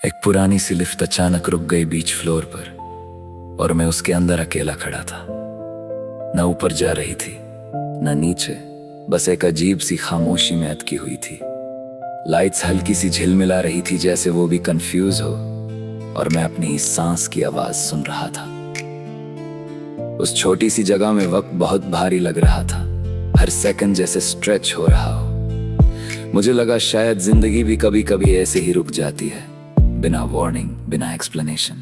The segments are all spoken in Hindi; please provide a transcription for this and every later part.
एक पुरानी सी लिफ्ट अचानक रुक गई बीच फ्लोर पर और मैं उसके अंदर अकेला खड़ा था। न ऊपर जा रही थी न नीचे, बस एक अजीब सी खामोशी में अटकी हुई थी। लाइट्स हल्की सी झिलमिला रही थी जैसे वो भी कंफ्यूज हो, और मैं अपनी ही सांस की आवाज सुन रहा था। उस छोटी सी जगह में वक्त बहुत भारी लग रहा था, हर सेकंड जैसे स्ट्रेच हो रहा हो। मुझे लगा शायद जिंदगी भी कभी कभी ऐसे ही रुक जाती है, बिना वार्निंग, बिना एक्सप्लेनेशन।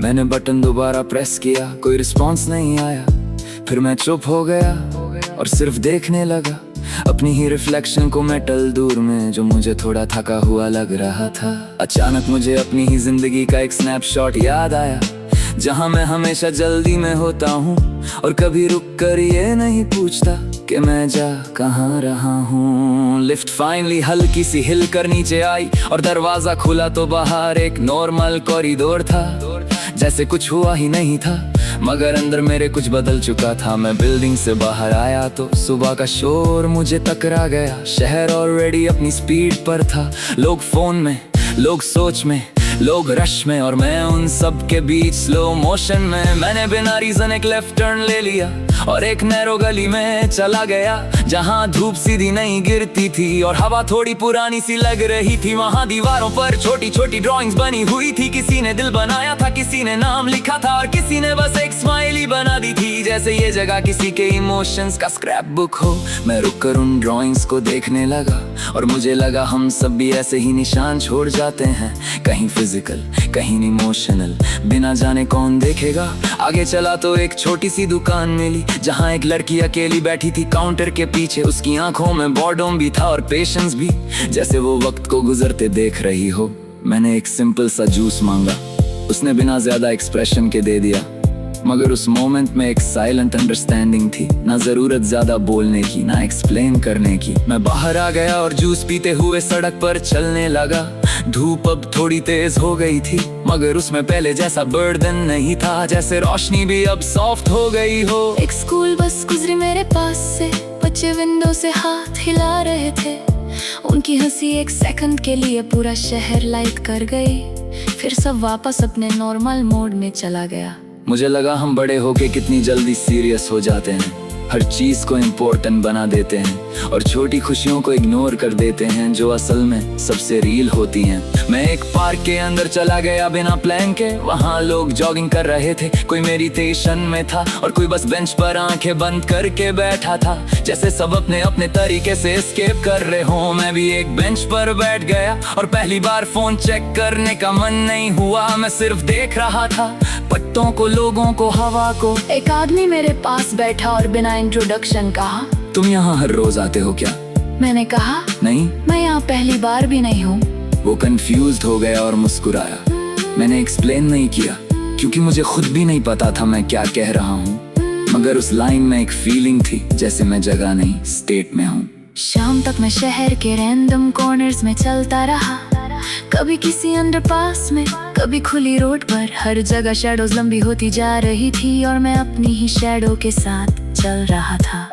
मैंने बटन दोबारा प्रेस किया, कोई रिस्पॉन्स नहीं आया। फिर मैं चुप हो गया और सिर्फ देखने लगा अपनी ही रिफ्लेक्शन को मेटल दूर में, जो मुझे थोड़ा थका हुआ लग रहा था। अचानक मुझे अपनी ही जिंदगी का एक स्नैपशॉट याद आया, जहां मैं हमेशा जल्दी में होता हूँ और कभी रुक कर ये नहीं पूछता कि मैं जा कहाँ रहा हूँ। लिफ्ट फाइनली हल्की सी हिल कर नीचे आई और दरवाजा खुला तो बाहर एक नॉर्मल कॉरिडोर था, जैसे कुछ हुआ ही नहीं था, मगर अंदर मेरे कुछ बदल चुका था। मैं बिल्डिंग से बाहर आया तो सुबह का शोर मुझे टकरा गया। शहर ऑलरेडी अपनी स्पीड पर था, लोग फोन में, लोग सोच में, लोग रश में, और मैं उन सब के बीच स्लो मोशन में। मैंने बिना रीजन एक लेफ्ट टर्न ले लिया और एक नैरो गली में चला गया, जहां धूप सीधी नहीं गिरती थी और हवा थोड़ी पुरानी सी लग रही थी। वहां दीवारों पर छोटी छोटी ड्राइंग्स बनी हुई थी, किसी ने दिल बनाया था, किसी ने नाम लिखा था और किसी ने बस एक स्माइली बना दी थी, जैसे ये जगह किसी के इमोशंस का स्क्रैप बुक हो। मैं रुककर उन ड्राइंग्स को देखने लगा और मुझे लगा हम सब भी ऐसे ही निशान छोड़ जाते हैं, कहीं फिजिकल, कहीं इमोशनल, बिना जाने कौन देखेगा। आगे चला तो एक छोटी सी दुकान मिली, जहां एक लड़की अकेली बैठी थी काउंटर के पीछे। उसकी आंखों में बॉर्डम भी था और पेशेंस भी, जैसे वो वक्त को गुजरते देख रही हो। मैंने एक सिंपल सा जूस मांगा, उसने बिना ज्यादा एक्सप्रेशन के दे दिया, मगर उस मोमेंट में एक साइलेंट अंडरस्टैंडिंग थी, ना जरूरत ज्यादा बोलने की, ना एक्सप्लेन करने की। मैं बाहर आ गया और जूस पीते हुए सड़क पर चलने लगा। धूप अब थोड़ी तेज हो गई थी, मगर उसमें पहले जैसा बर्डन नहीं था, जैसे रोशनी भी अब सॉफ्ट हो गई हो। एक स्कूल बस गुजरी मेरे पास से, बच्चे विंडो से हाथ हिला रहे थे। उनकी हंसी एक सेकंड के लिए पूरा शहर लाइट कर गई, फिर सब वापस अपने नॉर्मल मोड में चला गया। मुझे लगा हम बड़े होके कितनी जल्दी सीरियस हो जाते हैं, हर चीज को इम्पोर्टेंट बना देते हैं और छोटी खुशियों को इग्नोर कर देते हैं, जो असल में सबसे रील होती हैं। मैं एक पार्क के अंदर चला गया बिना प्लान के। वहाँ लोग जॉगिंग कर रहे थे, कोई मेडिटेशन में था और कोई बस बेंच पर आंखें बंद करके बैठा था, जैसे सब अपने अपने तरीके से एस्केप कर रहे हो। मैं भी एक बेंच पर बैठ गया और पहली बार फोन चेक करने का मन नहीं हुआ। मैं सिर्फ देख रहा था पत्तों को, लोगों को, हवा को। एक आदमी मेरे पास बैठा और बिना इंट्रोडक्शन कहा, तुम यहाँ हर रोज आते हो क्या? मैंने कहा, नहीं, मैं यहाँ पहली बार भी नहीं हूँ। वो कंफ्यूज्ड हो गया और मुस्कुराया। मैंने एक्सप्लेन नहीं किया, क्योंकि मुझे खुद भी नहीं पता था मैं क्या कह रहा हूँ, मगर उस लाइन में एक फीलिंग थी जैसे मैं जगह नहीं, स्टेट में हूँ। शाम तक मैं शहर के रैंडम कॉर्नर्स में चलता रहा, कभी किसी अंडरपास में, कभी खुली रोड पर। हर जगह शैडोज लंबी होती जा रही थी और मैं अपनी ही शैडो के साथ चल रहा था।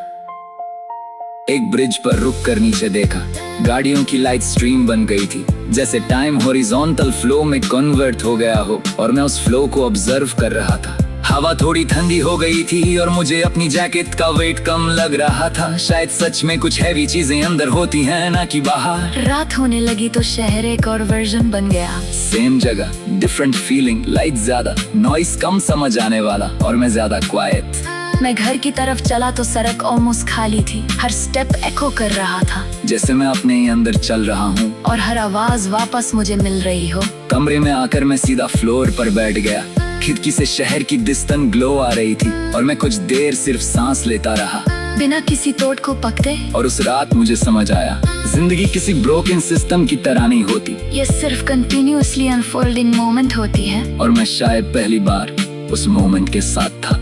एक ब्रिज पर रुक कर नीचे देखा, गाड़ियों की लाइट स्ट्रीम बन गई थी, जैसे टाइम हॉरिजॉन्टल फ्लो में कन्वर्ट हो गया हो, और मैं उस फ्लो को ऑब्जर्व कर रहा था। हवा थोड़ी ठंडी हो गई थी और मुझे अपनी जैकेट का वेट कम लग रहा था। शायद सच में कुछ हैवी चीजें अंदर होती हैं, ना कि बाहर। रात होने लगी तो शहर एक और वर्जन बन गया। सेम जगह, डिफरेंट फीलिंग, लाइट ज्यादा, नॉइस कम समझ आने वाला, और मैं ज्यादा क्वाइट। मैं घर की तरफ चला तो सड़क ऑलमोस्ट खाली थी, हर स्टेप एको कर रहा था, जैसे मैं अपने ही अंदर चल रहा हूँ और हर आवाज वापस मुझे मिल रही हो। कमरे में आकर मैं सीधा फ्लोर पर बैठ गया। खिड़की से शहर की डिस्टेंट ग्लो आ रही थी और मैं कुछ देर सिर्फ सांस लेता रहा, बिना किसी तोड़ को पकड़े। और उस रात मुझे समझ आया, जिंदगी किसी ब्रोकन सिस्टम की तरह नहीं होती, ये सिर्फ कंटिन्यूअसली अनफोल्डिंग मोमेंट होती है। और मैं शायद पहली बार उस मोमेंट के साथ था।